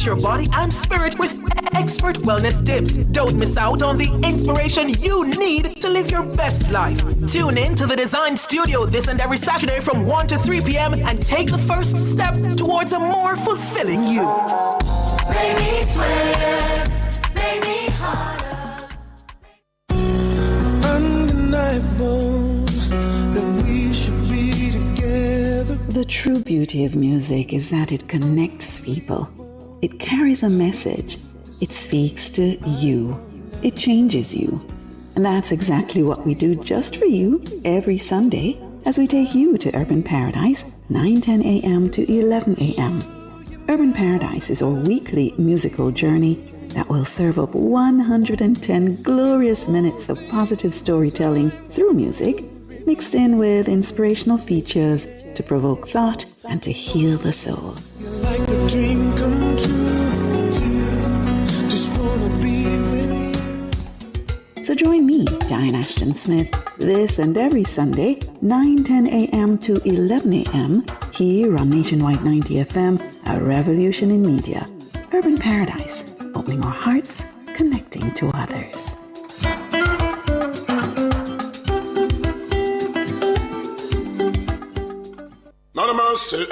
Nourish your body and spirit with expert wellness tips. Don't miss out on the inspiration you need to live your best life. Tune in to the Design Studio this and every Saturday from 1 to 3 p.m. and take the first step towards a more fulfilling you. Make me sweat, make me harder. It's undeniable that we should be together. The true beauty of music is that it connects people. It carries a message. It speaks to you. It changes you. And that's exactly what we do just for you every Sunday as we take you to Urban Paradise, 9:10 a.m. to 11 a.m. Urban Paradise is our weekly musical journey that will serve up 110 glorious minutes of positive storytelling through music, mixed in with inspirational features to provoke thought and to heal the soul. Like a dream come true, just wanna be with you. So join me, Diane Ashton Smith, this and every Sunday, 9:10 a.m. to 11 a.m. here on Nationwide 90 FM, a revolution in media. Urban Paradise, opening our hearts, connecting to others. Not a mercy.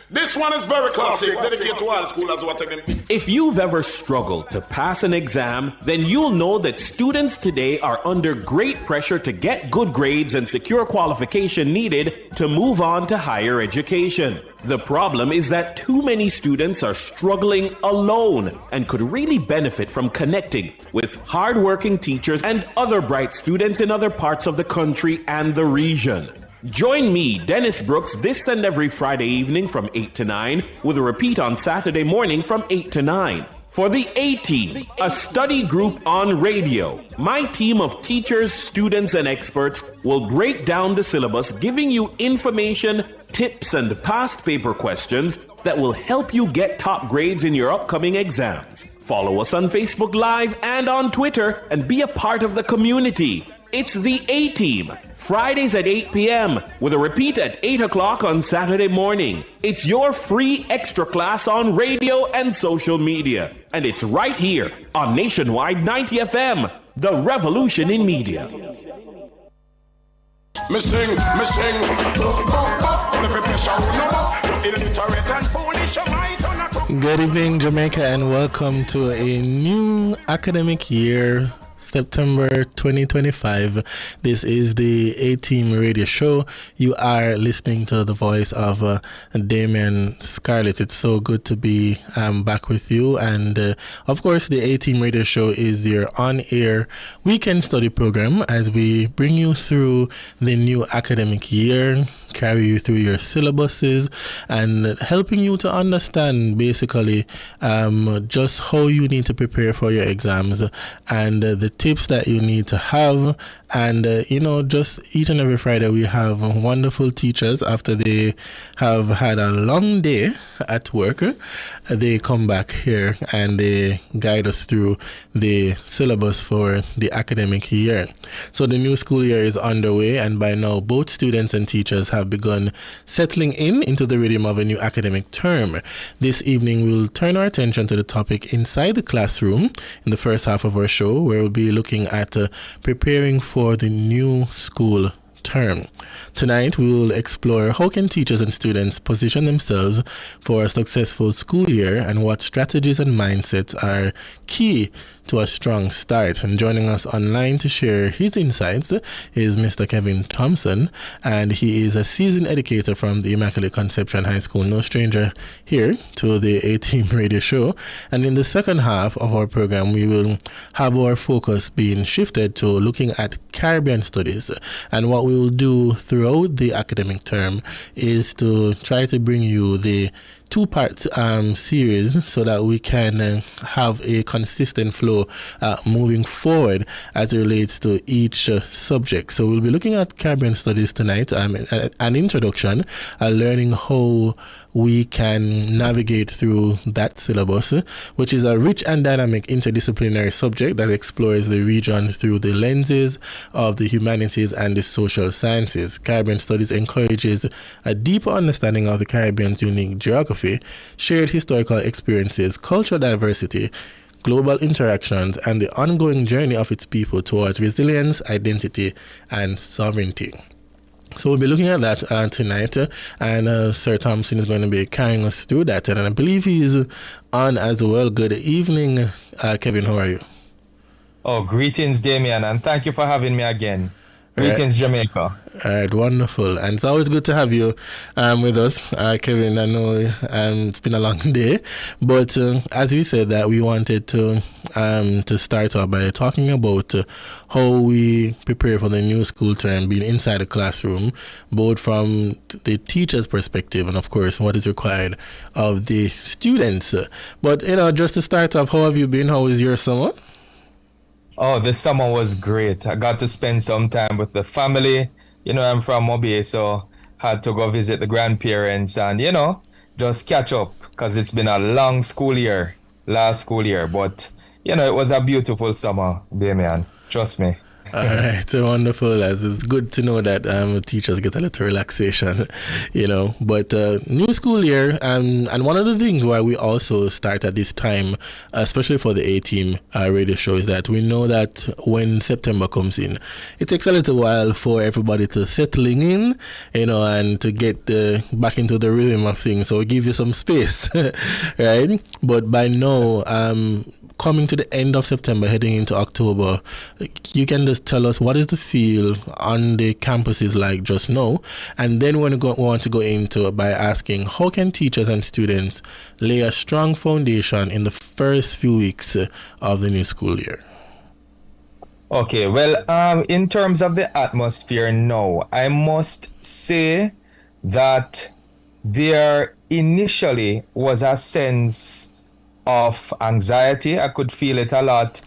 This one is very classic, dedicated to all schoolers who are taking. If you've ever struggled to pass an exam, then you'll know that students today are under great pressure to get good grades and secure qualification needed to move on to higher education. The problem is that too many students are struggling alone and could really benefit from connecting with hardworking teachers and other bright students in other parts of the country and the region. Join me, Dennis Brooks, this and every Friday evening from 8 to 9, with a repeat on Saturday morning from 8 to 9. For the A-Team, a study group on radio, my team of teachers, students, and experts will break down the syllabus, giving you information, tips, and past paper questions that will help you get top grades in your upcoming exams. Follow us on Facebook Live and on Twitter and be a part of the community. It's the A-Team, Fridays at 8 p.m. with a repeat at 8 o'clock on Saturday morning. It's your free extra class on radio and social media. And it's right here on Nationwide 90 FM, the revolution in media. Missing. Good evening, Jamaica, and welcome to a new academic year, September 2025. This is the A-Team radio show. You are listening to the voice of Damien Scarlett. It's so good to be back with you. And of course, the A-Team radio show is your on-air weekend study program as we bring you through the new academic year, carry you through your syllabuses, and helping you to understand basically just how you need to prepare for your exams and the tips that you need to have. And just each and every Friday we have wonderful teachers. After they have had a long day at work, they come back here and they guide us through the syllabus for the academic year. So the new school year is underway, and by now both students and teachers have begun settling into the rhythm of a new academic term. This evening we'll turn our attention to the topic inside the classroom in the first half of our show, where we'll be looking at preparing for the new school term. Tonight we will explore how can teachers and students position themselves for a successful school year and what strategies and mindsets are key to a strong start. And joining us online to share his insights is Mr. Kevin Thompson, and he is a seasoned educator from the Immaculate Conception High School. No stranger here to the A-Team radio show. And in the second half of our program, we will have our focus being shifted to looking at Caribbean studies. And what we will do throughout the academic term is to try to bring you the two-part series so that we can have a consistent flow moving forward as it relates to each subject. So we'll be looking at Caribbean studies tonight, an introduction, learning how we can navigate through that syllabus, which is a rich and dynamic interdisciplinary subject that explores the region through the lenses of the humanities and the social sciences. Caribbean studies encourages a deeper understanding of the Caribbean's unique geography geography, shared historical experiences, cultural diversity, global interactions, and the ongoing journey of its people towards resilience, identity, and sovereignty. So we'll be looking at that tonight, and Sir Thompson is going to be carrying us through that, and I believe he's on as well. Good evening, Kevin. How are you? Oh, greetings, Damien, and thank you for having me again. Greetings, Jamaica. All right, wonderful. And it's always good to have you with us, Kevin. I know it's been a long day, but as we said that we wanted to start off by talking about how we prepare for the new school term, being inside the classroom, both from the teacher's perspective and, of course, what is required of the students. But, just to start off, how have you been? How was your summer? Oh, this summer was great. I got to spend some time with the family. I'm from Mobile, so had to go visit the grandparents and, just catch up because it's been a long last school year. But, it was a beautiful summer, Damien. Trust me. All right, so wonderful. As it's good to know that teachers get a little relaxation, But new school year, and one of the things why we also start at this time, especially for the A-Team radio show, is that we know that when September comes in, it takes a little while for everybody to settling in, and to get back into the rhythm of things. So we give you some space, right? But by now, coming to the end of September, heading into October, you can just tell us what is the feel on the campuses like just now, and then we want to go into it by asking how can teachers and students lay a strong foundation in the first few weeks of the new school year. Okay, well, in terms of the atmosphere now, I must say that there initially was a sense of anxiety. I could feel it a lot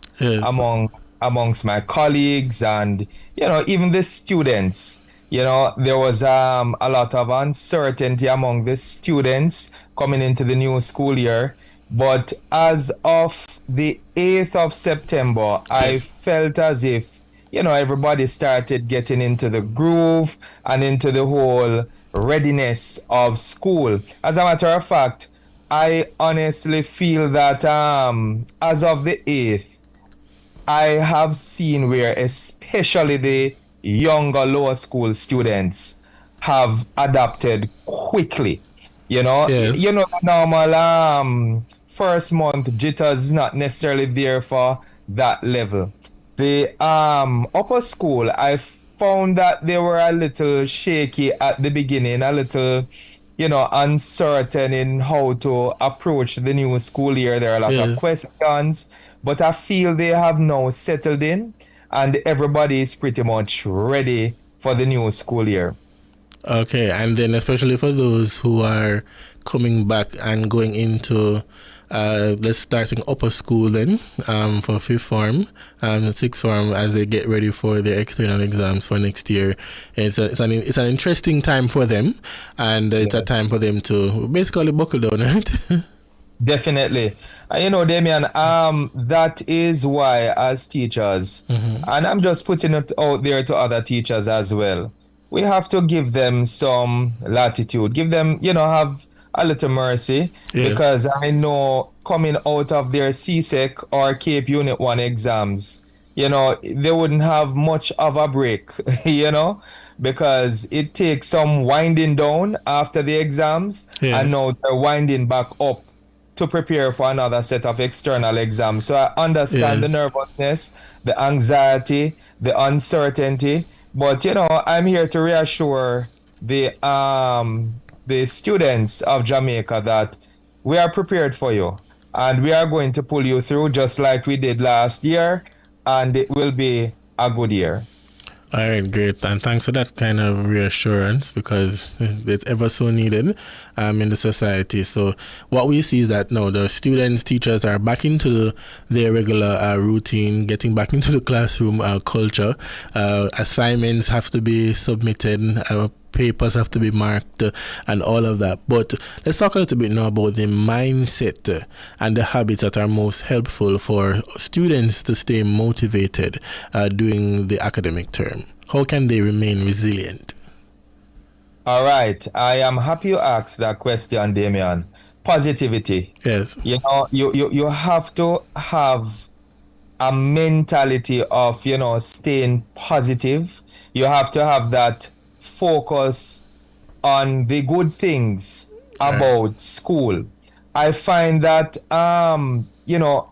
amongst my colleagues and, even the students. There was a lot of uncertainty among the students coming into the new school year. But as of the 8th of September, I felt as if, everybody started getting into the groove and into the whole readiness of school. As a matter of fact, I honestly feel that as of the 8th, I have seen where especially the younger lower school students have adapted quickly. Yes. The normal first month jitters is not necessarily there for that level. The upper school, I found that they were a little shaky at the beginning, a little uncertain in how to approach the new school year. There are a lot of questions, but I feel they have now settled in and everybody is pretty much ready for the new school year. Okay, and then especially for those who are coming back and going into let's starting upper school then for fifth form, sixth form as they get ready for their external exams for next year. It's an interesting time for them, and it's a time for them to basically buckle down, right? Definitely. Damien, that is why as teachers, and I'm just putting it out there to other teachers as well, we have to give them some latitude, give them, have a little mercy, because I know coming out of their CSEC or CAPE Unit 1 exams, they wouldn't have much of a break, because it takes some winding down after the exams, and now they're winding back up to prepare for another set of external exams. So I understand the nervousness, the anxiety, the uncertainty, but I'm here to reassure the students of Jamaica that we are prepared for you and we are going to pull you through just like we did last year, and it will be a good year. All right, great. And thanks for that kind of reassurance, because it's ever so needed in the society. So what we see is that now the students, teachers are back into their regular routine, getting back into the classroom culture. Assignments have to be submitted, papers have to be marked, and all of that. But let's talk a little bit now about the mindset and the habits that are most helpful for students to stay motivated during the academic term. How can they remain resilient? All right. I am happy you asked that question, Damien, positivity. Yes. You know, you have to have a mentality of, you know, staying positive. You have to have that focus on the good things about school. I find that, you know,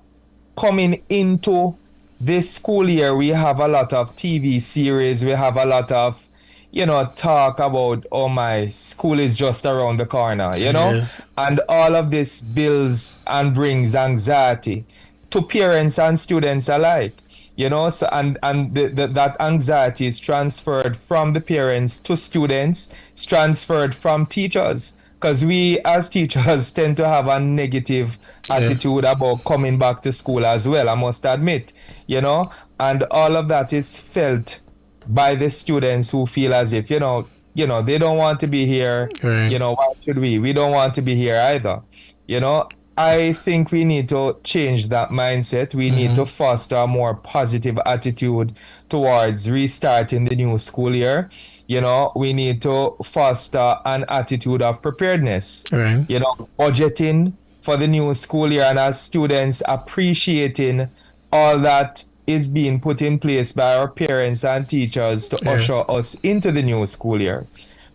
coming into this school year, we have a lot of TV series. We have a lot of, you know, talk about, oh, my school is just around the corner, you know, Yes. and all of this builds and brings anxiety to parents and students alike, you know, so and that anxiety is transferred from the parents to students, it's transferred from teachers, because we as teachers tend to have a negative attitude about coming back to school as well, I must admit, you know, and all of that is felt by the students who feel as if, you know, they don't want to be here. Right. You know, why should we? We don't want to be here either. You know, I think we need to change that mindset. We need to foster a more positive attitude towards restarting the new school year. You know, we need to foster an attitude of preparedness. Right. You know, budgeting for the new school year, and as students appreciating all that is being put in place by our parents and teachers to usher us into the new school year.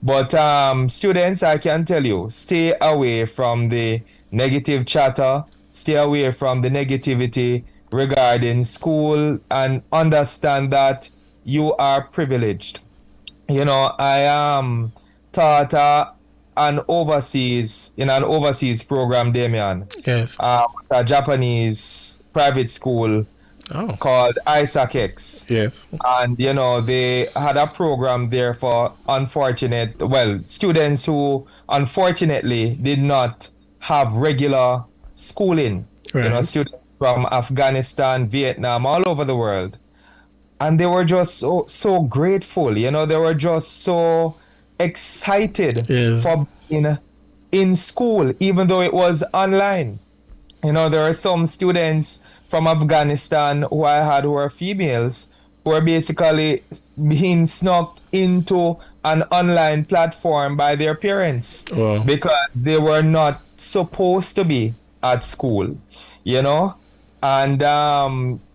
But students, I can tell you, stay away from the negative chatter, stay away from the negativity regarding school, and understand that you are privileged. You know, I taught in an overseas program, Damian. Yes. A Japanese private school called ISACX. Yes. And, you know, they had a program there for students who unfortunately did not have regular schooling. Right. You know, students from Afghanistan, Vietnam, all over the world. And they were just so grateful, you know, they were just so excited for being in school, even though it was online. You know, there are some students from Afghanistan who I had who were females who were basically being snuck into an online platform by their parents because they were not supposed to be at school, you know. And,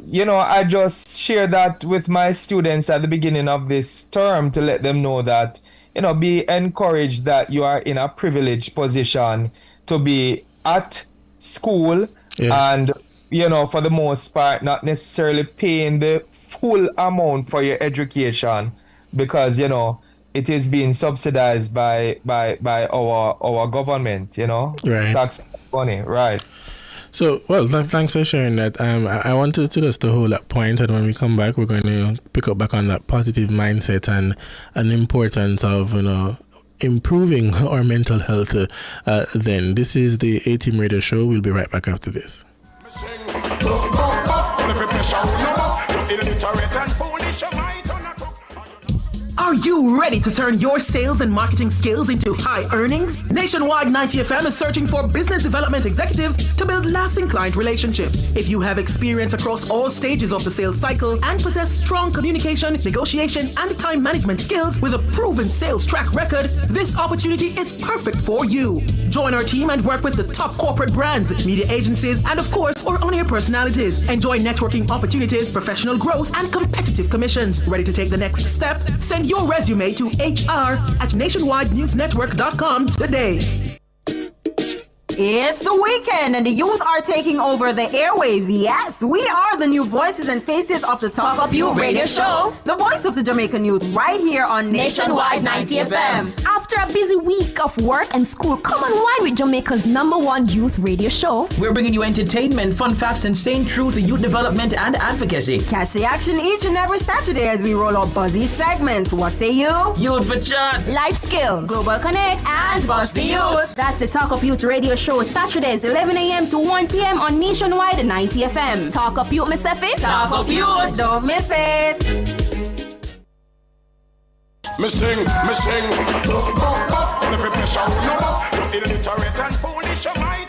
you know, I just share that with my students at the beginning of this term to let them know that, you know, be encouraged that you are in a privileged position to be at school and, you know, for the most part, not necessarily paying the full amount for your education because, you know, it is being subsidized by our government, you know, tax money, right. So, well, thanks for sharing that. I wanted to just to hold that point, and when we come back, we're going to pick up back on that positive mindset and the importance of, you know, improving our mental health. Then this is the A-Team Radio Show. We'll be right back after this. Are you ready to turn your sales and marketing skills into high earnings? Nationwide 90 FM is searching for business development executives to build lasting client relationships. If you have experience across all stages of the sales cycle and possess strong communication, negotiation, and time management skills with a proven sales track record, this opportunity is perfect for you. Join our team and work with the top corporate brands, media agencies, and of course, our on-air personalities. Enjoy networking opportunities, professional growth, and competitive commissions. Ready to take the next step? Send your resume to hr@nationwidenewsnetwork.com today. It's the weekend and the youth are taking over the airwaves. Yes, we are the new voices and faces of the Talk Up You radio show. The voice of the Jamaican youth right here on Nationwide 90 FM. After a busy week of work and school, come unwind with Jamaica's #1 youth radio show. We're bringing you entertainment, fun facts, and staying true to youth development and advocacy. Catch the action each and every Saturday as we roll out buzzy segments. What say you? Youth for chat, life skills, global connect, and Bust the Youth. That's the Talk Up Youth radio show, Saturdays 11 a.m. to 1 p.m. on Nationwide 90 FM. Talk Up Youth, Miss Effie. Talk Up Youth. Don't miss it. Missing. Every pressure, no illiterate and foolish, you might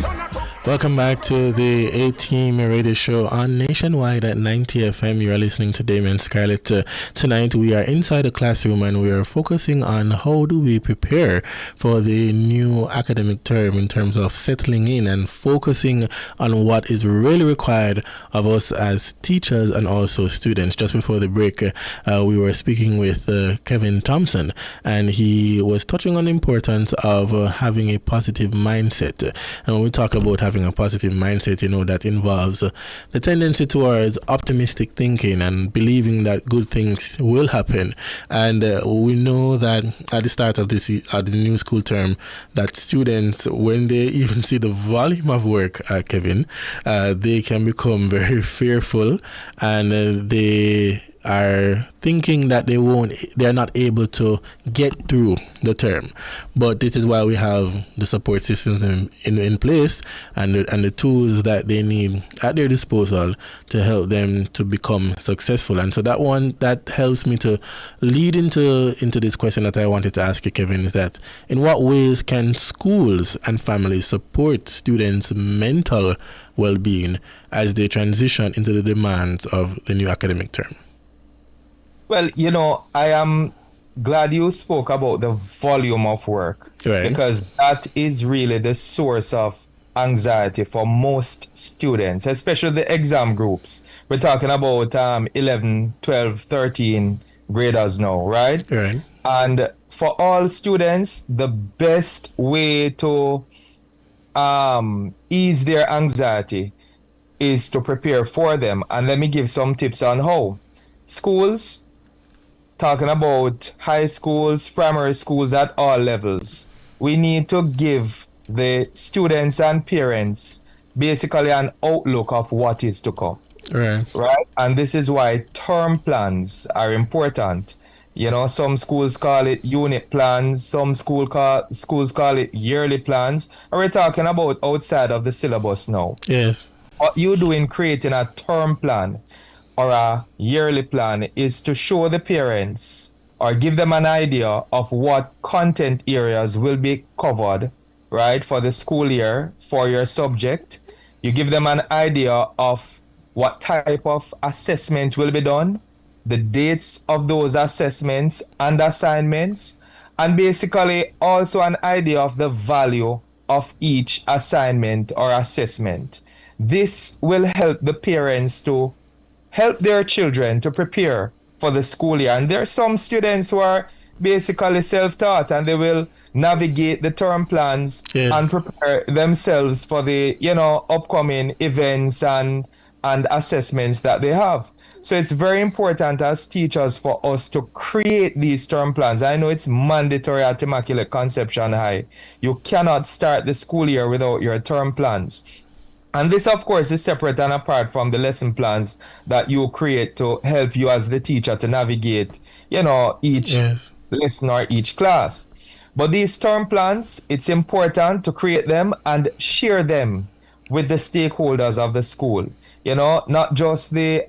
Welcome back to the A-Team Radio Show on Nationwide at 90 FM. You are listening to Damien Scarlett. Tonight we are inside the classroom and we are focusing on how do we prepare for the new academic term in terms of settling in and focusing on what is really required of us as teachers and also students. Just before the break, we were speaking with Kevin Thompson, and he was touching on the importance of having a positive mindset. And when we talk about having a positive mindset, that involves the tendency towards optimistic thinking and believing that good things will happen. And we know that at the start of the new school term, that students, when they even see the volume of work, Kevin, they can become very fearful, and they are thinking that they're not able to get through the term. But this is why we have the support systems in place and the tools that they need at their disposal to help them to become successful. And so that helps me to lead into this question that I wanted to ask you, Kevin, is that in what ways can schools and families support students' mental well-being as they transition into the demands of the new academic term? Well, I am glad you spoke about the volume of work, right, because that is really the source of anxiety for most students, especially the exam groups. We're talking about 11, 12, 13 graders now, right? Right. And for all students, the best way to ease their anxiety is to prepare for them. And let me give some tips on how. Schools, talking about high schools, primary schools at all levels, we need to give the students and parents basically an outlook of what is to come. Right. And this is why term plans are important. Some schools call it unit plans, some schools call it yearly plans. And we're talking about outside of the syllabus now. Yes. What you do in creating a term plan or a yearly plan is to show the parents or give them an idea of what content areas will be covered, right, for the school year for your subject. You give them an idea of what type of assessment will be done, the dates of those assessments and assignments, and basically also an idea of the value of each assignment or assessment. This will help the parents to help their children to prepare for the school year. And there are some students who are basically self-taught and they will navigate the term plans, yes, and prepare themselves for the upcoming events and assessments that they have. So it's very important as teachers for us to create these term plans. I know it's mandatory at Immaculate Conception High. You cannot start the school year without your term plans. And this, of course, is separate and apart from the lesson plans that you create to help you as the teacher to navigate, each, yes, lesson or each class. But these term plans, it's important to create them and share them with the stakeholders of the school. Not just the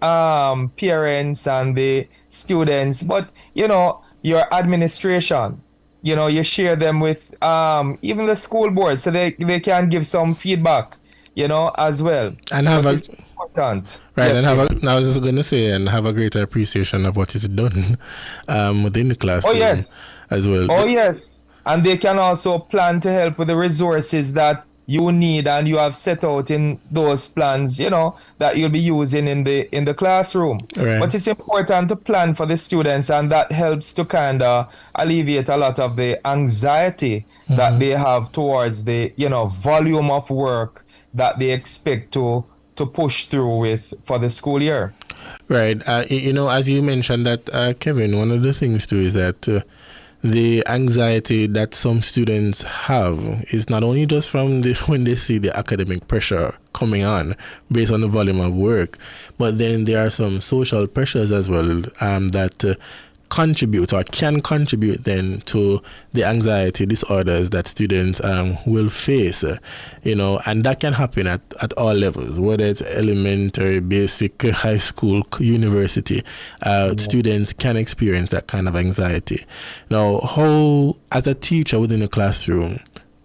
parents and the students, but, your administration. You share them with even the school board so they can give some feedback, as well. And have important. Right, yes, and I was just going to say, and have a greater appreciation of what is done within the classroom. Oh, yes. As well. Oh, yes. And they can also plan to help with the resources that you need and you have set out in those plans, that you'll be using in the classroom. Right. But it's important to plan for the students, and that helps to kind of alleviate a lot of the anxiety, mm-hmm, that they have towards the, volume of work that they expect to push through with for the school year. Right. As you mentioned that, Kevin, one of the things too is that the anxiety that some students have is not only just from when they see the academic pressure coming on based on the volume of work, but then there are some social pressures as well that contribute or can contribute then to the anxiety disorders that students will face, and that can happen at all levels, whether it's elementary, basic, high school, university. Students can experience that kind of anxiety. Now, how, as a teacher within a classroom,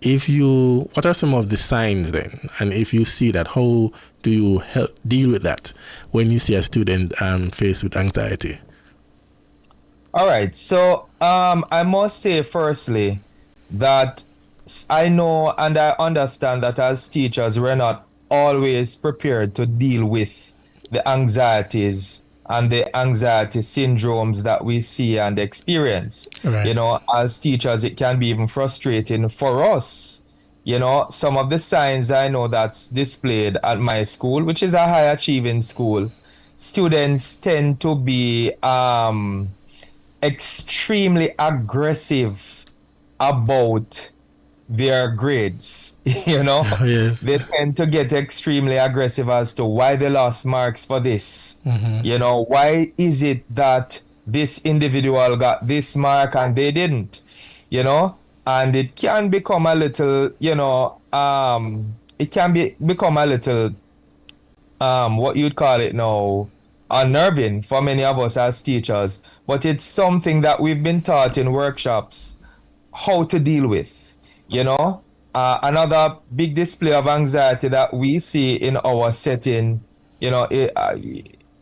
what are some of the signs then? And if you see that, how do you help deal with that when you see a student faced with anxiety? All right. So I must say, firstly, that I know and I understand that as teachers, we're not always prepared to deal with the anxieties and the anxiety syndromes that we see and experience. Right. You know, as teachers, it can be even frustrating for us. You know, some of the signs I know that's displayed at my school, which is a high achieving school, students tend to be extremely aggressive about their grades. You know, Yes. they tend to get extremely aggressive as to why they lost marks for this. You know, why is it that this individual got this mark and they didn't? You know, and it can become a little, you know, become a little what you'd call it now, unnerving for many of us as teachers. But it's something that we've been taught in workshops how to deal with. You know, another big display of anxiety that we see in our setting, you know,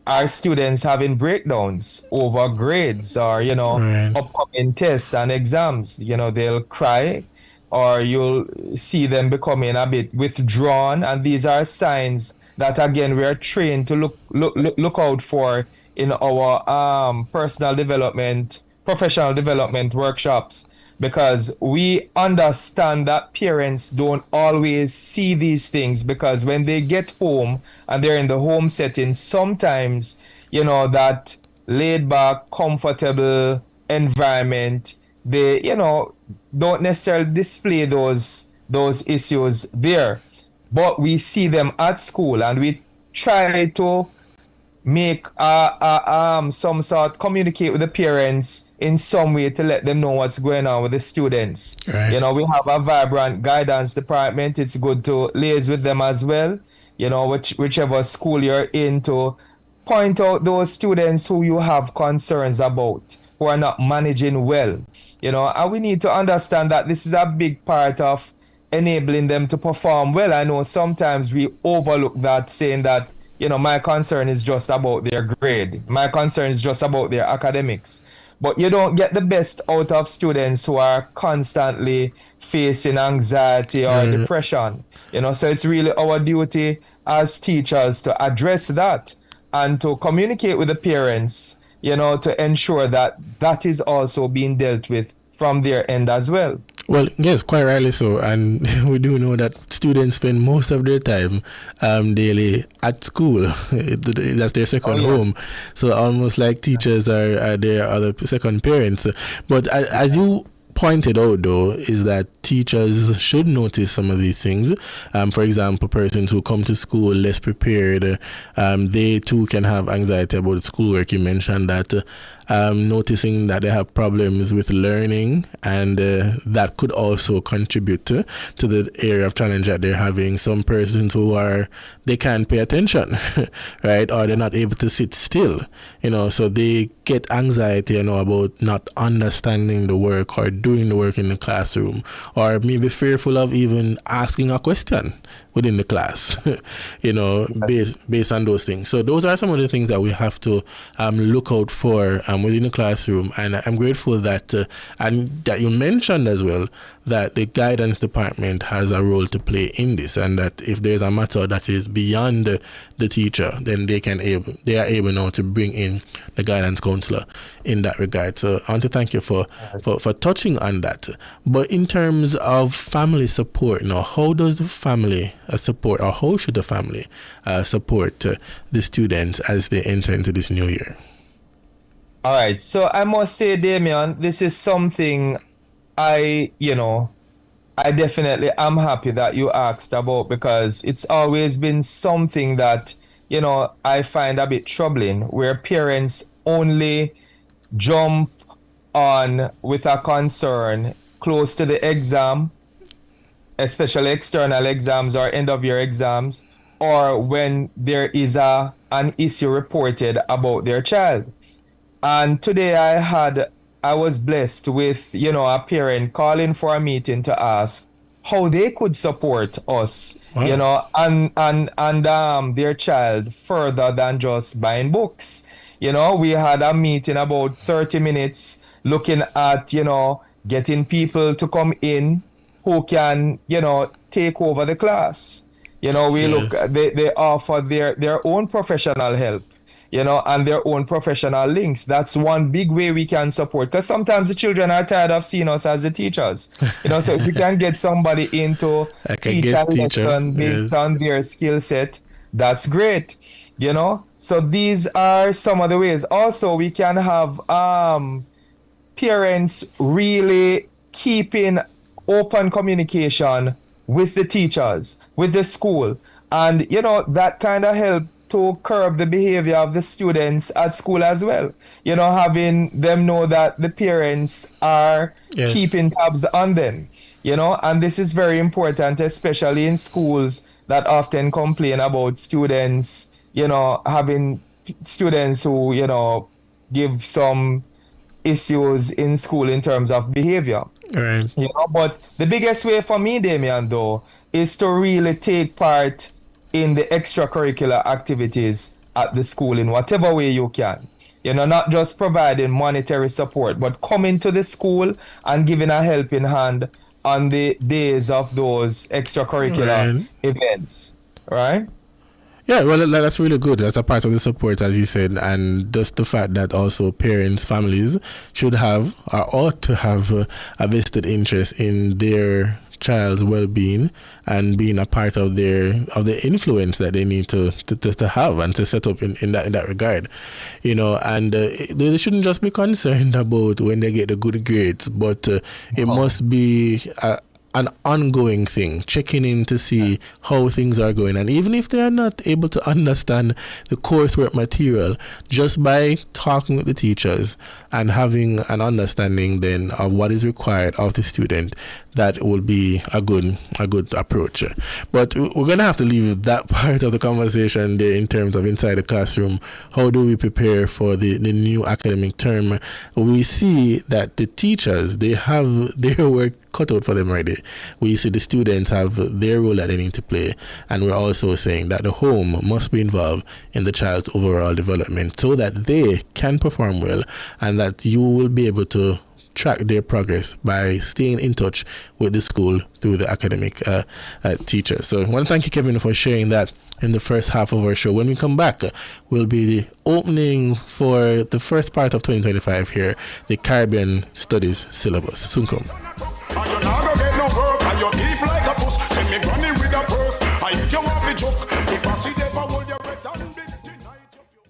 our students having breakdowns over grades or, you know, Right. upcoming tests and exams. You know, they'll cry or you'll see them becoming a bit withdrawn. And these are signs that, again, we are trained to look out for in our personal development, professional development workshops. Because we understand that parents don't always see these things, because when they get home and they're in the home setting, sometimes, you know, that laid back, comfortable environment, they, you know, don't necessarily display those issues there. But we see them at school and we try to make some sort communicate with the parents in some way to let them know what's going on with the students. Right. You know, we have a vibrant guidance department. It's good to liaise with them as well. You know, whichever school you're in, to point out those students who you have concerns about, who are not managing well. You know, and we need to understand that this is a big part of enabling them to perform well. I know sometimes we overlook that, saying that, you know, my concern is just about their grade. My concern is just about their academics. But you don't get the best out of students who are constantly facing anxiety or depression. You know, so it's really our duty as teachers to address that and to communicate with the parents, you know, to ensure that that is also being dealt with from their end as well. Well, yes, quite rightly so. And we do know that students spend most of their time daily at school. That's their second home. So almost like teachers are their other second parents. But as you pointed out, though, is that teachers should notice some of these things. For example, persons who come to school less prepared, they too can have anxiety about schoolwork. You mentioned that. Noticing that they have problems with learning, and that could also contribute to the area of challenge that they're having. Some persons who they can't pay attention, right, or they're not able to sit still, you know, so they get anxiety, you know, about not understanding the work or doing the work in the classroom, or maybe fearful of even asking a question within the class, you know, based on those things. So those are some of the things that we have to look out for within the classroom. And I'm grateful that, and that you mentioned as well, that the guidance department has a role to play in this, and that if there's a matter that is beyond the teacher, then they are able now to bring in the guidance counselor in that regard. So I want to thank you for touching on that. But in terms of family support, now, how does the family support, or how should the family support the students as they enter into this new year? All right. So I must say, Damien, this is something I definitely am happy that you asked about, because it's always been something that, you know, I find a bit troubling, where parents only jump on with a concern close to the exam, especially external exams or end of year exams, or when there is an issue reported about their child. And today I was blessed with, you know, a parent calling for a meeting to ask, how they could support us, you know, and their child further than just buying books. You know, we had a meeting about 30 minutes looking at, you know, getting people to come in who can, you know, take over the class. You know, we look, they offer their own professional help, you know, and their own professional links. That's one big way we can support, because sometimes the children are tired of seeing us as the teachers. You know, so if we can get somebody into teach a lesson based on their skill set, that's great, you know. So these are some of the ways. Also, we can have parents really keeping open communication with the teachers, with the school. And, you know, that kind of help to curb the behavior of the students at school as well. You know, having them know that the parents are keeping tabs on them, you know, and this is very important, especially in schools that often complain about students, you know, having students who, you know, give some issues in school in terms of behavior. Right. You know, but the biggest way for me, Damian, though, is to really take part in the extracurricular activities at the school in whatever way you can. You know, not just providing monetary support, but coming to the school and giving a helping hand on the days of those extracurricular events, right? Yeah, well, that's really good. That's a part of the support, as you said, and just the fact that also parents, families should have or ought to have a vested interest in their child's well-being and being a part of the influence that they need to have and to set up in that regard, you know. And they shouldn't just be concerned about when they get the good grades, but it must be an ongoing thing, checking in to see how things are going. And even if they are not able to understand the coursework material, just by talking with the teachers and having an understanding then of what is required of the student, that will be a good approach. But we're going to have to leave that part of the conversation there in terms of inside the classroom. How do we prepare for the new academic term? We see that the teachers, they have their work cut out for them already. We see the students have their role that they need to play, and we're also saying that the home must be involved in the child's overall development so that they can perform well and that you will be able to track their progress by staying in touch with the school through the academic teachers. So I want to thank you, Kevin, for sharing that in the first half of our show. When we come back, we'll be opening for the first part of 2025 here, the Caribbean Studies syllabus. Soon come.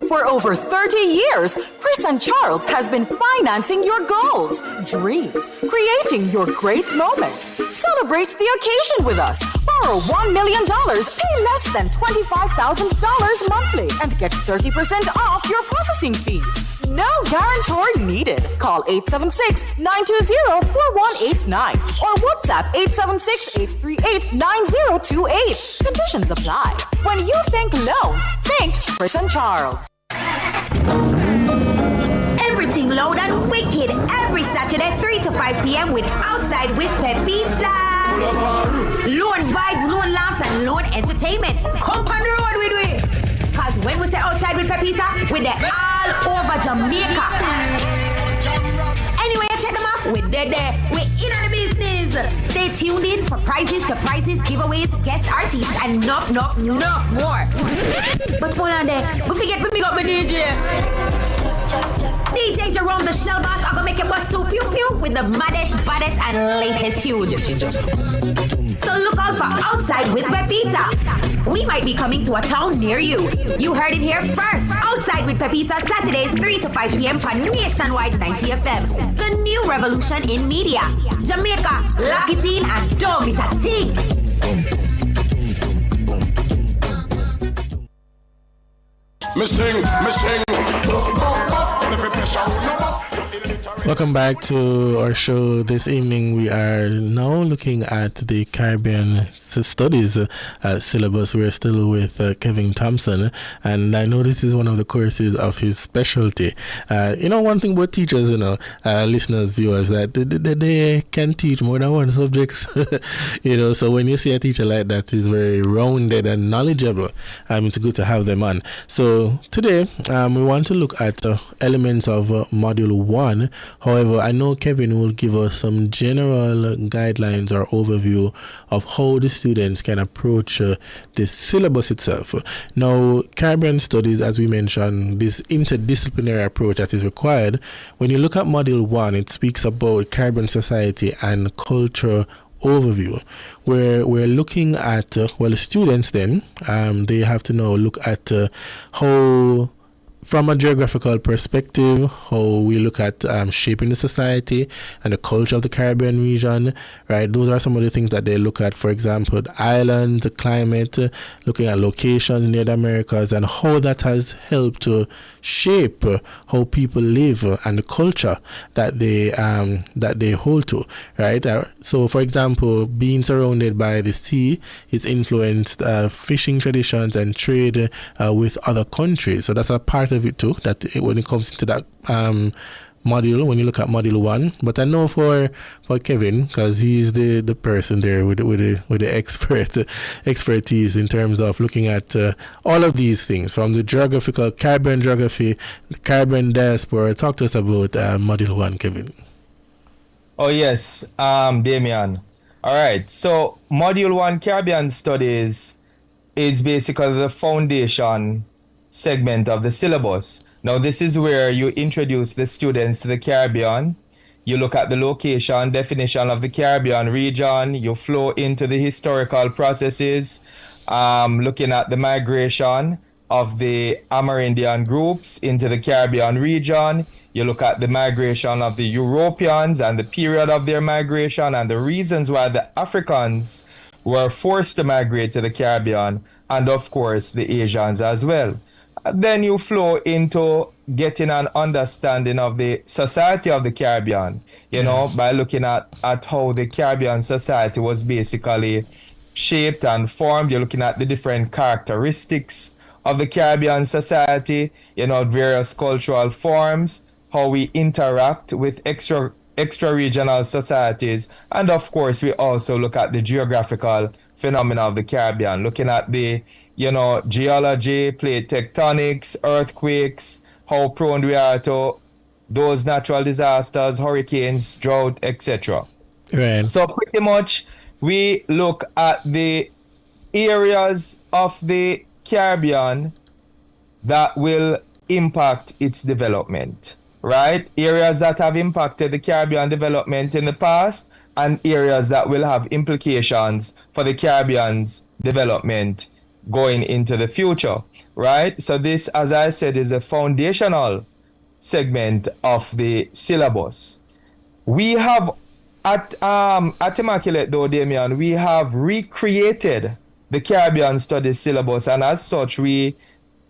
For over 30 years, Chris and Charles has been financing your goals, dreams, creating your great moments. Celebrate the occasion with us. Borrow $1 million, pay less than $25,000 monthly, and get 30% off your processing fees. No guarantor needed. Call 876-920-4189 or WhatsApp 876-838-9028. Conditions apply. When you think loans, think Chris and Charles. Everything loud and wicked every Saturday 3 to 5 p.m. with Outside with Pepita. Loan vibes, loan laughs, and loan entertainment. Come on the road with me. Cause when we say Outside with Pepita, we're there all over Jamaica. Anyway, check them out. We're there. We're in on the business. Stay tuned in for prizes, surprises, giveaways, guest artists, and enough more. But hold on there. Don't forget to pick up my DJ. DJ Jerome, the shell boss, I'm gonna make your bust to pew pew with the maddest, baddest, and latest tunes. So look out for Outside with Pepita. We might be coming to a town near you. You heard it here first. Outside with Pepita, Saturdays 3 to 5 p.m. on Nationwide 90 FM. The new revolution in media. Jamaica, lock it in and don't miss a thing. Missing. Welcome back to our show this evening. We are now looking at the Caribbean Studies syllabus. We're still with Kevin Thompson, and I know this is one of the courses of his specialty. One thing about teachers, listeners, viewers, that they can teach more than one subject. So when you see a teacher like that is very rounded and knowledgeable, it's good to have them on. So today we want to look at elements of Module 1. However, I know Kevin will give us some general guidelines or overview of how the students can approach the syllabus itself. Now, Caribbean Studies, as we mentioned, this interdisciplinary approach that is required. When you look at Module 1, it speaks about Caribbean society and culture overview, where we're looking at the students then they have to now look at how, from a geographical perspective, how we look at shaping the society and the culture of the Caribbean region, right? Those are some of the things that they look at. For example, the island, the climate, looking at locations near the Americas and how that has helped to shape how people live and the culture that they hold to, right? So, for example, being surrounded by the sea is influenced fishing traditions and trade with other countries. So that's a part of it too, that when it comes to that module, when you look at Module 1. But I know for Kevin, because he's the person there with the expertise in terms of looking at all of these things, from the geographical, Caribbean geography, the Caribbean diaspora. Talk to us about Module 1, Kevin. Oh yes, Damian. All right, so Module 1 Caribbean Studies is basically the foundation segment of the syllabus. Now, this is where you introduce the students to the Caribbean. You look at the location, definition of the Caribbean region. You flow into the historical processes, looking at the migration of the Amerindian groups into the Caribbean region. You look at the migration of the Europeans and the period of their migration and the reasons why the Africans were forced to migrate to the Caribbean, and of course the Asians as well. Then you flow into getting an understanding of the society of the Caribbean, by looking at how the Caribbean society was basically shaped and formed. You're looking at the different characteristics of the Caribbean society, various cultural forms, how we interact with extra-regional societies. And of course, we also look at the geographical phenomena of the Caribbean, looking at the geology, plate tectonics, earthquakes, how prone we are to those natural disasters, hurricanes, drought, etc. Right. So pretty much we look at the areas of the Caribbean that will impact its development, right? Areas that have impacted the Caribbean development in the past and areas that will have implications for the Caribbean's development going into the future, right? So this, as I said, is a foundational segment of the syllabus. We have at Immaculate, though, Damian, we have recreated the Caribbean Studies syllabus, and as such, we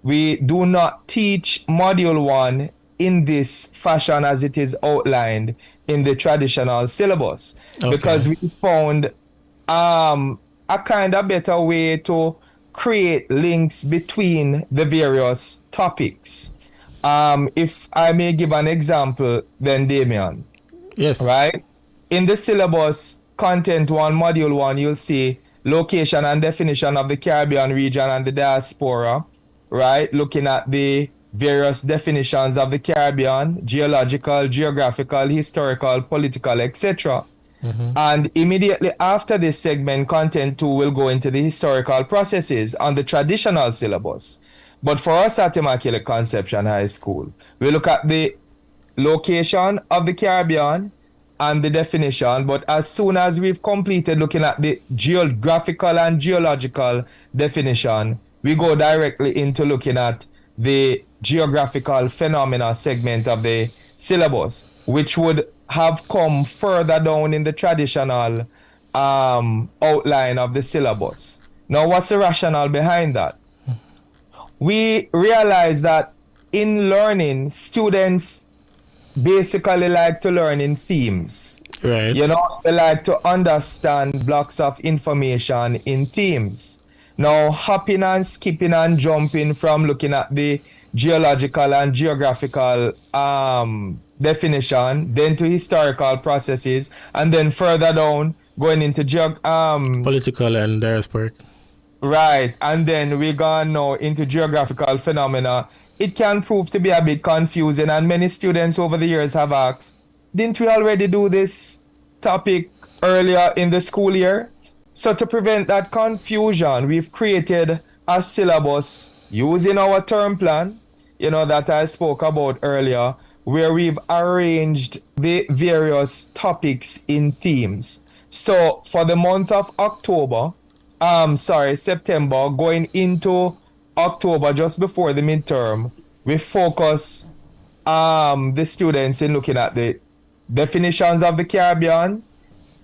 do not teach Module 1 in this fashion as it is outlined in the traditional syllabus, because we found a kind of better way to create links between the various topics. If I may give an example, then Damian. Yes. Right? In the syllabus, Content 1, Module 1, you'll see location and definition of the Caribbean region and the diaspora, right? Looking at the various definitions of the Caribbean, geological, geographical, historical, political, etc. And immediately after this segment, Content 2 will go into the historical processes on the traditional syllabus. But for us at Immaculate Conception High School, we look at the location of the Caribbean and the definition, but as soon as we've completed looking at the geographical and geological definition, we go directly into looking at the geographical phenomena segment of the syllabus, which would have come further down in the traditional outline of the syllabus. Now, what's the rationale behind that? We realize that in learning, students basically like to learn in themes. Right. You know, they like to understand blocks of information in themes. Now, hopping and skipping and jumping from looking at the geological and geographical definition, then to historical processes, and then further down going into political and diasporic. Right, and then we gone now into geographical phenomena. It can prove to be a bit confusing, and many students over the years have asked, didn't we already do this topic earlier in the school year? So to prevent that confusion, we've created a syllabus using our term plan, you know, that I spoke about earlier, where we've arranged the various topics in themes. So for the month of September, going into October, just before the midterm, we focus the students in looking at the definitions of the Caribbean,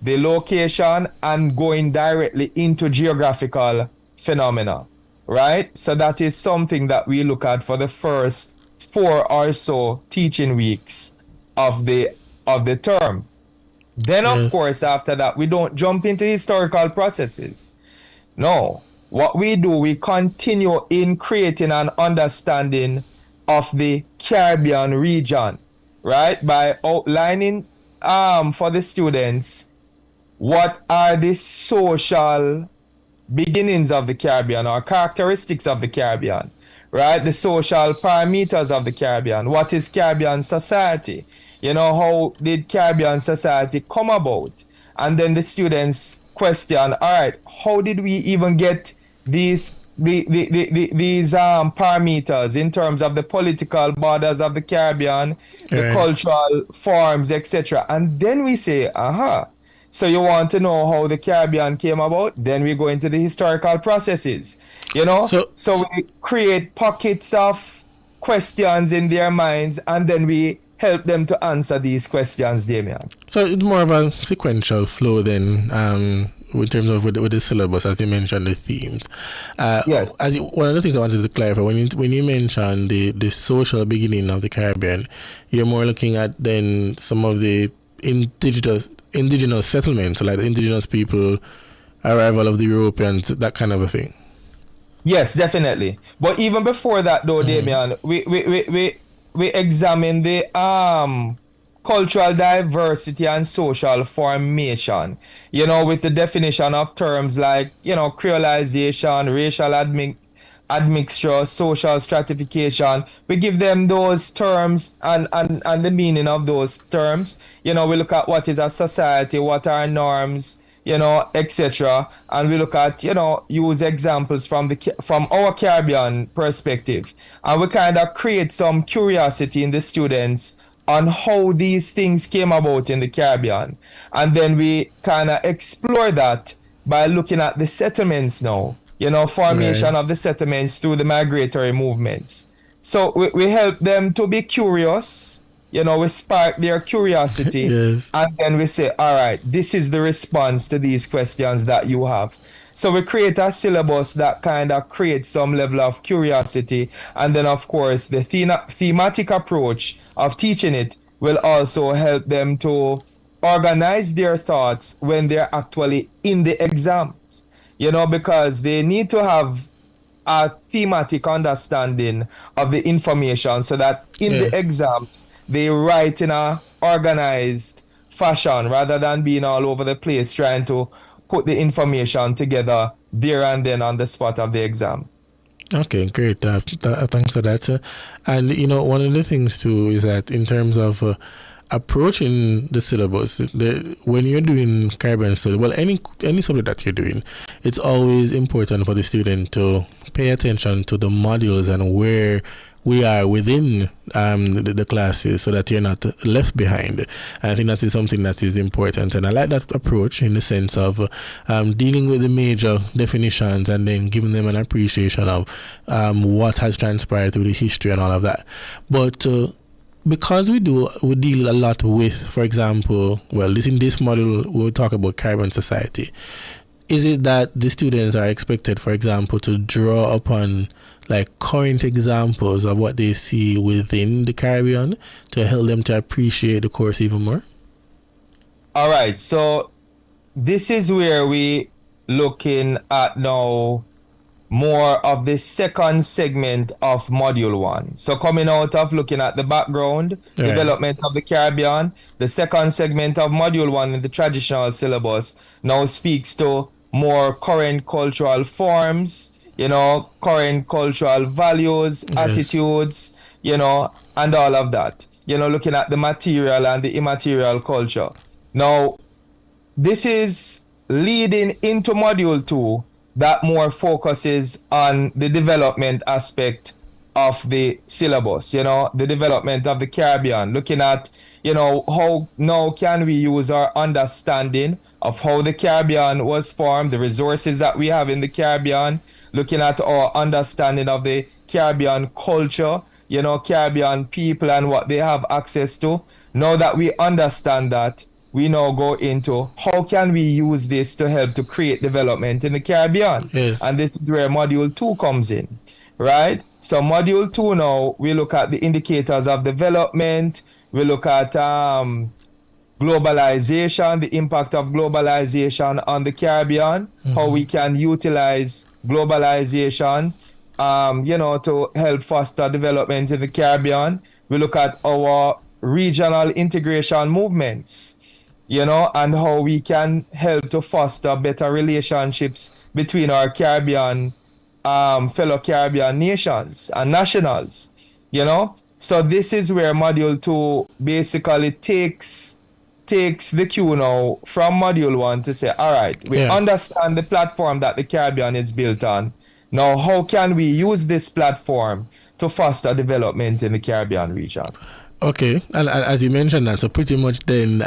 the location, and going directly into geographical phenomena, right? So that is something that we look at for the first 4 or so teaching weeks of the term. Then, of course, after that, we don't jump into historical processes. No, what we do, we continue in creating an understanding of the Caribbean region, right? By outlining for the students what are the social beginnings of the Caribbean or characteristics of the Caribbean, right? The social parameters of the Caribbean. What is Caribbean society? You know, how did Caribbean society come about? And then the students question, all right, how did we even get these parameters in terms of the political borders of the Caribbean, the cultural forms, etc. And then we say, so you want to know how the Caribbean came about? Then we go into the historical processes, you know? So we create pockets of questions in their minds, and then we help them to answer these questions, Damian. So it's more of a sequential flow then, in terms of with the syllabus, as you mentioned, the themes. Yes. One of the things I wanted to clarify, when you mentioned the social beginning of the Caribbean, you're more looking at then some of the indigenous settlements, like the indigenous people, arrival of the Europeans, that kind of a thing. Yes, definitely. But even before that, though, Damian, we examine the cultural diversity and social formation, you know, with the definition of terms like, you know, creolization, racial admixture, social stratification. We give them those terms and the meaning of those terms. You know, we look at what is a society, what are norms, you know, etc. And we look at, you know, use examples from our Caribbean perspective. And we kind of create some curiosity in the students on how these things came about in the Caribbean. And then we kind of explore that by looking at the settlements now, you know, formation of the settlements through the migratory movements. So we help them to be curious, you know, we spark their curiosity, and then we say, all right, this is the response to these questions that you have. So we create a syllabus that kind of creates some level of curiosity. And then, of course, the thematic approach of teaching it will also help them to organize their thoughts when they're actually in the exams, you know, because they need to have a thematic understanding of the information so that in the exams, they write in a organized fashion rather than being all over the place trying to put the information together there and then on the spot of the exam. Okay, great. Thanks for that. And, you know, one of the things too is that in terms of approaching the syllabus, when you're doing Caribbean study, well, any subject that you're doing, it's always important for the student to pay attention to the modules and where we are within the classes so that you're not left behind. And I think that is something that is important. And I like that approach in the sense of dealing with the major definitions and then giving them an appreciation of what has transpired through the history and all of that. But because we deal a lot with, for example, in this model, we'll talk about Caribbean society. is it that the students are expected, for example, to draw upon like current examples of what they see within the Caribbean to help them to appreciate the course even more? All right, so this is where we looking at now more of the second segment of Module 1. So coming out of looking at the background, development of the Caribbean, the second segment of Module 1 in the traditional syllabus now speaks to more current cultural forms, current cultural values, attitudes, and all of that. Looking at the material and the immaterial culture. Now, this is leading into Module 2 that more focuses on the development aspect of the syllabus, the development of the Caribbean, looking at, how now can we use our understanding of how the Caribbean was formed, the resources that we have in the Caribbean, looking at our understanding of the Caribbean culture, Caribbean people and what they have access to. Now that we understand that, we now go into how can we use this to help to create development in the Caribbean. Yes. And this is where Module 2 comes in, right? So Module 2 now, we look at the indicators of development, we look at globalization, the impact of globalization on the Caribbean, how we can utilize globalization, to help foster development in the Caribbean. We look at our regional integration movements, and how we can help to foster better relationships between our Caribbean, fellow Caribbean nations and nationals, So this is where Module 2 basically takes the cue now from Module 1 to say, all right, we understand the platform that the Caribbean is built on. Now, how can we use this platform to foster development in the Caribbean region? Okay, and as you mentioned that, so pretty much then,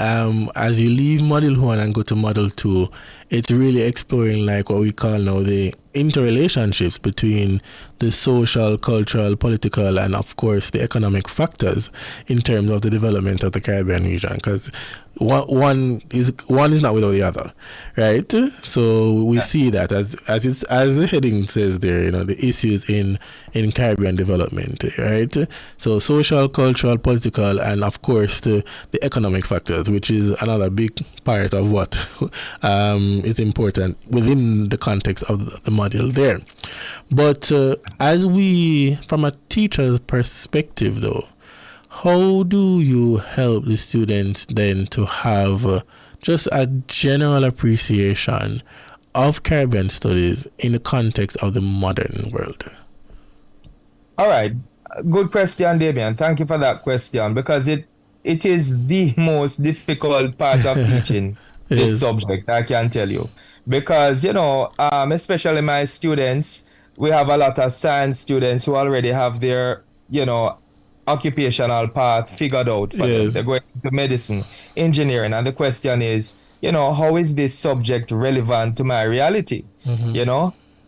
as you leave Module 1 and go to Module 2, it's really exploring like what we call now the interrelationships between the social, cultural, political, and of course the economic factors in terms of the development of the Caribbean region, because one is not without the other, right? So we see that as the heading says there, the issues in Caribbean development, right? So social, cultural, political, and of course the economic factors, which is another big part of what is important within the context of the module there. But as we, from a teacher's perspective though, how do you help the students then to have just a general appreciation of Caribbean studies in the context of the modern world? All right. Good question, Damian. Thank you for that question, because it is the most difficult part of teaching this subject, I can tell you. Because, especially my students, we have a lot of science students who already have their, occupational path figured out for them. They're going to medicine, engineering, and the question is, how is this subject relevant to my reality?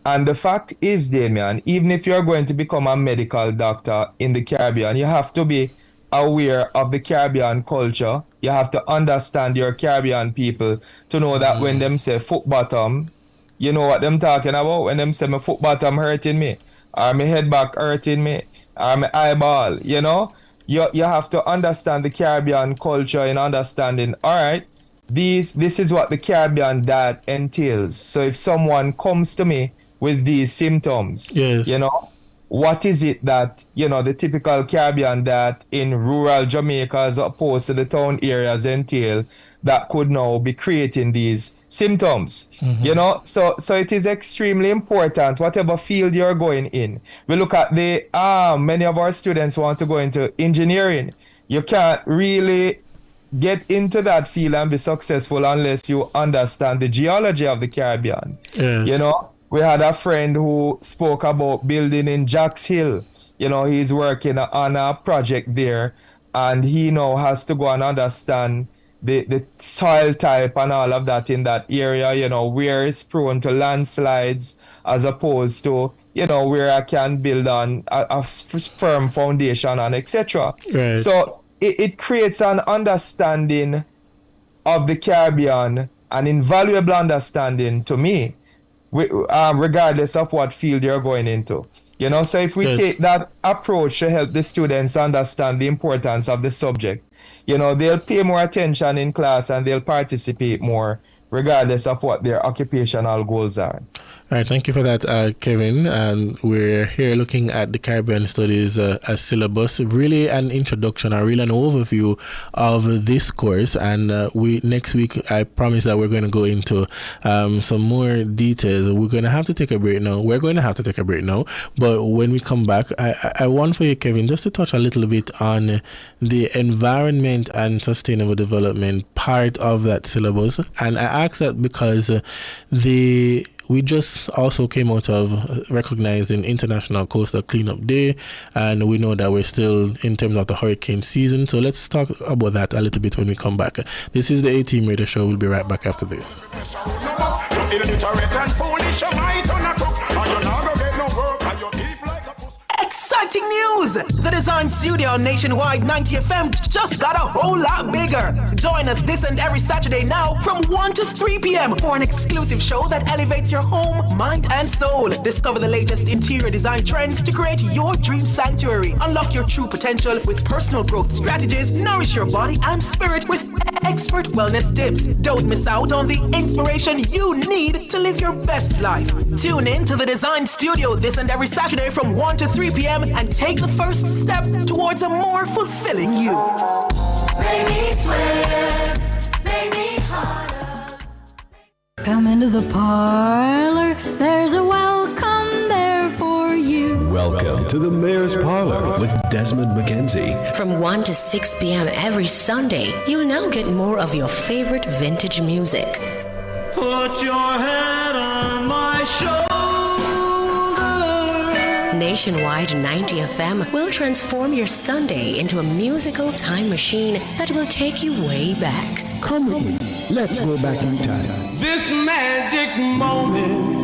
And the fact is, Damian, even if you're going to become a medical doctor in the Caribbean, you have to be aware of the Caribbean culture. You have to understand your Caribbean people to know that when them say foot bottom, you know what them talking about. When them say my foot bottom hurting me, or my head back hurting me, or my eyeball, you have to understand the Caribbean culture in understanding, all right, this is what the Caribbean diet entails. So if someone comes to me with these symptoms, what is it that, the typical Caribbean diet in rural Jamaica as opposed to the town areas entail that could now be creating these symptoms, so it is extremely important, whatever field you're going in. We look at many of our students want to go into engineering. You can't really get into that field and be successful unless you understand the geology of the Caribbean. We had a friend who spoke about building in Jacks Hill. He's working on a project there, and he now has to go and understand the soil type and all of that in that area, where it's prone to landslides as opposed to, where I can build on a firm foundation and etc. So it creates an understanding of the Caribbean an invaluable understanding to me, regardless of what field you're going into. You know, so if we Yes. take that approach to help the students understand the importance of the subject, you know, they'll pay more attention in class and they'll participate more, regardless of what their occupational goals are. All right, thank you for that, Kevin. And we're here looking at the Caribbean Studies syllabus. Really an introduction, or really an overview of this course. And we next week, I promise that we're going to go into some more details. We're going to have to take a break now. But when we come back, I want for you, Kevin, just to touch a little bit on the environment and sustainable development part of that syllabus. And I ask that because we just also came out of recognizing International Coastal Cleanup Day, and we know that we're still in terms of the hurricane season. So let's talk about that a little bit when we come back. This is the A-Team Radio Show. We'll be right back after this. Exciting news! The Design Studio Nationwide 90 FM just got a whole lot bigger. Join us this and every Saturday now from 1 to 3 p.m. for an exclusive show that elevates your home, mind, and soul. Discover the latest interior design trends to create your dream sanctuary. Unlock your true potential with personal growth strategies. Nourish your body and spirit with expert wellness tips. Don't miss out on the inspiration you need to live your best life. Tune in to the Design Studio this and every Saturday from 1 to 3 p.m. and take the first step towards a more fulfilling you. Make me sweat, make me harder. Come into the parlor, there's a welcome there for you. Welcome to the Mayor's Parlor with Desmond McKenzie. From 1 to 6 p.m. every Sunday, you'll now get more of your favorite vintage music. Put your head on my shoulder. Nationwide 90 FM will transform your Sunday into a musical time machine that will take you way back. Come with me. Let's go back in time. This magic moment.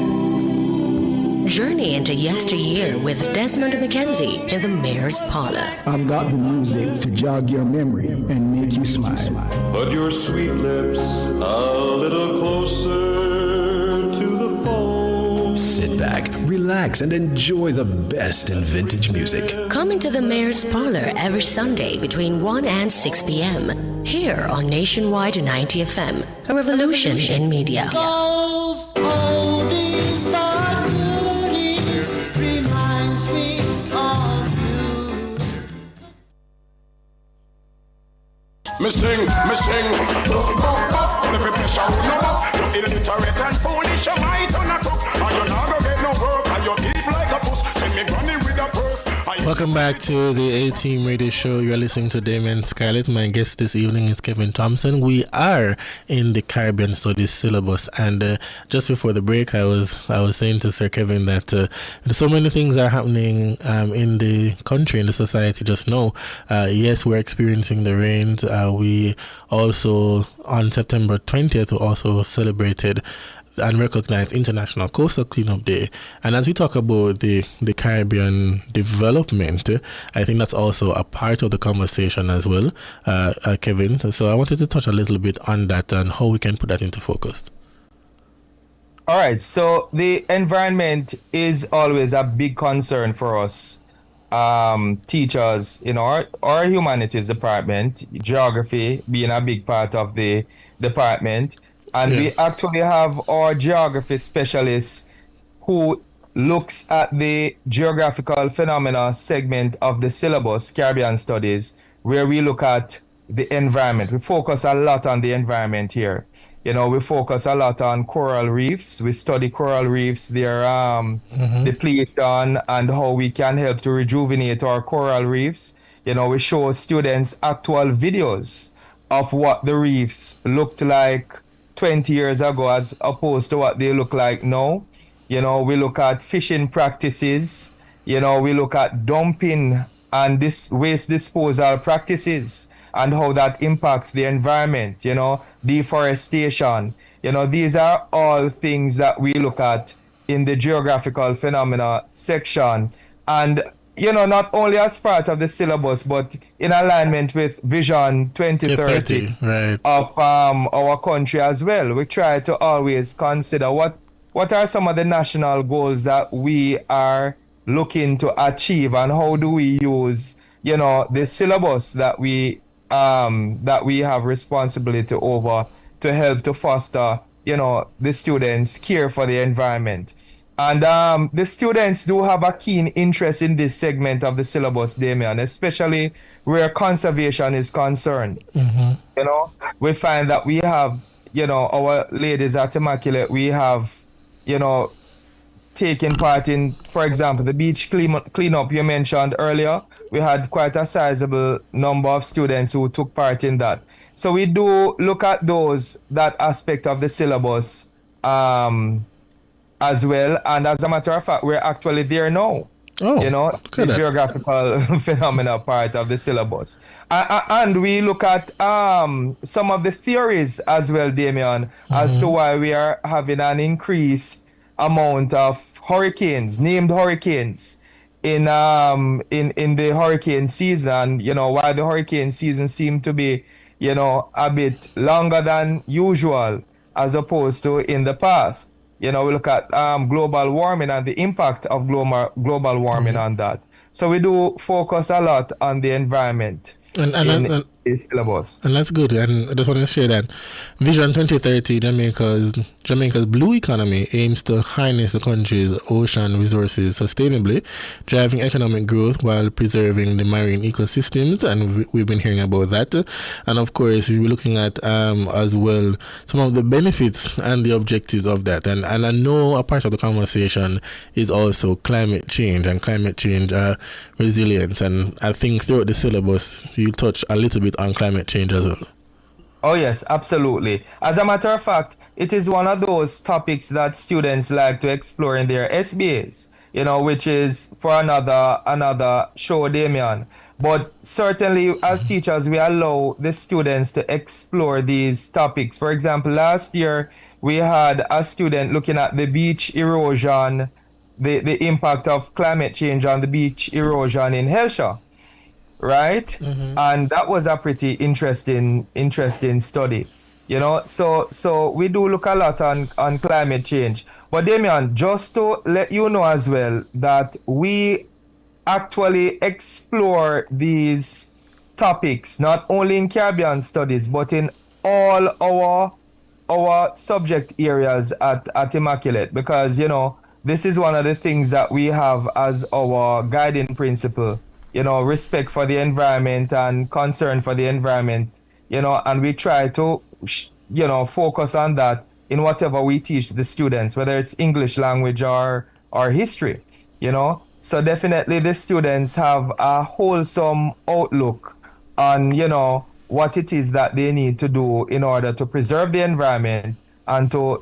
Journey into yesteryear with Desmond McKenzie in the Mayor's Parlor. I've got the music to jog your memory and make you smile. Put your sweet lips a little closer to the phone. Sit back, relax, and enjoy the best in vintage music. Come into the Mayor's Parlor every Sunday between 1 and 6 p.m. here on Nationwide 90 FM, a revolution in media. Those oldies but goodies reminds me of you. Me sing. Every pressure no more. You illiterate and foolish, you might on a cook. And you not go get no work, and you deep like a puss. Send me granny with a purse. Welcome back to the A-Team Radio Show. You're listening to Damon Scarlett. My guest this evening is Kevin Thompson. We are in the Caribbean Studies syllabus, and just before the break, I was saying to Sir Kevin that so many things are happening in the country, in the society just now. Yes, we're experiencing the rains. We also, on September 20th, we also celebrated and recognized International Coastal Cleanup Day. And as we talk about the Caribbean development, I think that's also a part of the conversation as well, Kevin. So I wanted to touch a little bit on that and how we can put that into focus. All right, so the environment is always a big concern for us teachers in our humanities department, geography being a big part of the department. And Yes. we actually have our geography specialist who looks at the geographical phenomena segment of the syllabus, Caribbean Studies, where we look at the environment. We focus a lot on the environment here. You know, we focus a lot on coral reefs. We study coral reefs, their depletion, and how we can help to rejuvenate our coral reefs. You know, we show students actual videos of what the reefs looked like 20 years ago as opposed to what they look like now. You know, we look at fishing practices. You know, we look at dumping and this waste disposal practices and how that impacts the environment, you know, deforestation. You know, these are all things that we look at in the geographical phenomena section. And not only as part of the syllabus, but in alignment with Vision 2030 right, of our country as well. We try to always consider what are some of the national goals that we are looking to achieve, and how do we use, the syllabus that we have responsibility over to help to foster, the students' care for the environment. And the students do have a keen interest in this segment of the syllabus, Damian, especially where conservation is concerned. We find that we have, our ladies at Immaculate, we have, taken part in, for example, the beach cleanup you mentioned earlier. We had quite a sizable number of students who took part in that. So we do look at that aspect of the syllabus as well. And as a matter of fact, we're actually there now. The geographical phenomena part of the syllabus. And we look at some of the theories as well, Damian, as to why we are having an increased amount of named hurricanes in the hurricane season, why the hurricane season seemed to be, a bit longer than usual as opposed to in the past. We look at global warming and the impact of global warming on that. So we do focus a lot on the environment in the syllabus. And that's good. And I just want to share that Vision 2030, Jamaica's blue economy aims to harness the country's ocean resources sustainably, driving economic growth while preserving the marine ecosystems. And we've been hearing about that. And of course, we're looking at as well some of the benefits and the objectives of that. And I know a part of the conversation is also climate change and climate change resilience. And I think throughout the syllabus, you touch a little bit on climate change as well. Oh yes, absolutely. As a matter of fact, it is one of those topics that students like to explore in their SBAs, which is for another show, Damian. But certainly as teachers, we allow the students to explore these topics. For example, last year, we had a student looking at the beach erosion, the impact of climate change on the beach erosion in Hellshire. Right? And that was a pretty interesting study. So we do look a lot on climate change. But Damian, just to let you know as well that we actually explore these topics not only in Caribbean studies but in all our subject areas at Immaculate, because this is one of the things that we have as our guiding principle. Respect for the environment and concern for the environment, and we try to, focus on that in whatever we teach the students, whether it's English language or history, So definitely the students have a wholesome outlook on, what it is that they need to do in order to preserve the environment and to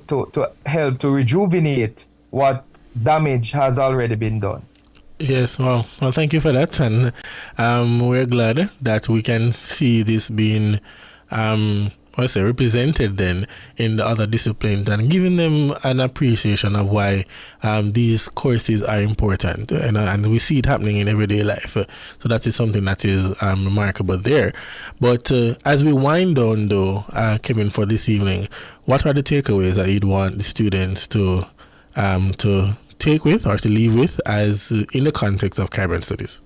help to rejuvenate what damage has already been done. Yes, well, thank you for that, and we're glad that we can see this being, represented then in the other disciplines and giving them an appreciation of why these courses are important, and we see it happening in everyday life. So that is something that is remarkable there. But as we wind down, though, Kevin, for this evening, what are the takeaways that you'd want the students to take with or to leave with as in the context of Caribbean studies?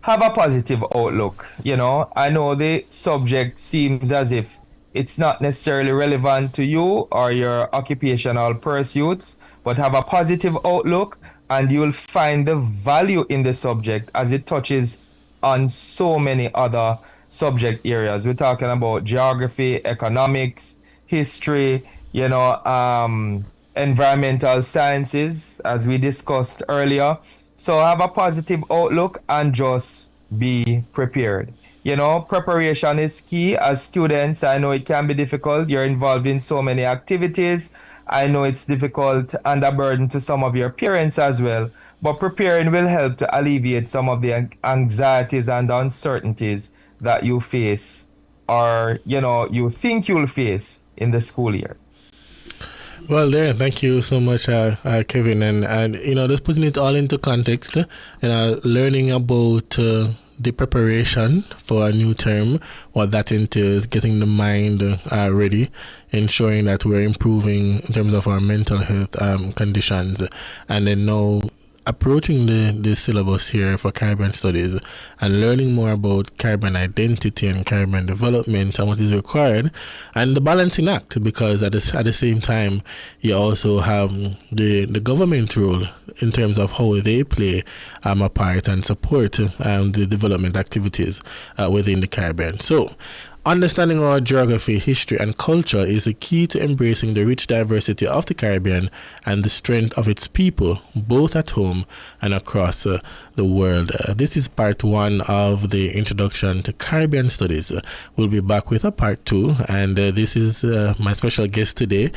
Have a positive outlook. I know the subject seems as if it's not necessarily relevant to you or your occupational pursuits, but have a positive outlook and you'll find the value in the subject as it touches on so many other subject areas. We're talking about geography, economics, history, environmental sciences, as we discussed earlier. So have a positive outlook and just be prepared. Preparation is key. As students, I know it can be difficult. You're involved in so many activities. I know it's difficult and a burden to some of your parents as well. But preparing will help to alleviate some of the anxieties and uncertainties that you face or, you think you'll face in the school year. Well, there. Thank you so much, Kevin. And just putting it all into context, learning about the preparation for a new term, what that entails, getting the mind ready, ensuring that we're improving in terms of our mental health conditions, and then now approaching the syllabus here for Caribbean Studies and learning more about Caribbean identity and Caribbean development and what is required, and the balancing act, because at the same time you also have the government role in terms of how they play a part and support the development activities within the Caribbean. So understanding our geography, history, and culture is the key to embracing the rich diversity of the Caribbean and the strength of its people, both at home and across the world. This is part one of the introduction to Caribbean Studies. We'll be back with a part two, and this is my special guest today,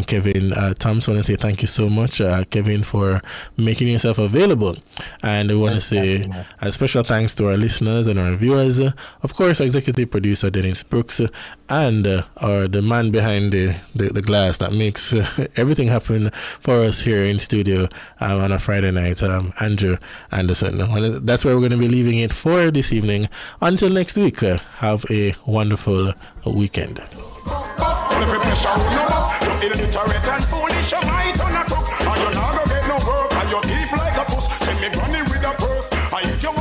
Kevin Thompson. And say thank you so much, Kevin, for making yourself available. And I want to say a special thanks to our listeners and our viewers. Of course, our executive producer, Dennis Brooks, and the man behind the glass that makes everything happen for us here in studio on a Friday night, Andrew Anderson. Well, that's where we're going to be leaving it for this evening. Until next week, have a wonderful weekend. And you not gonna get no work, and your teeth like a puss. Send me granny with a purse. I eat your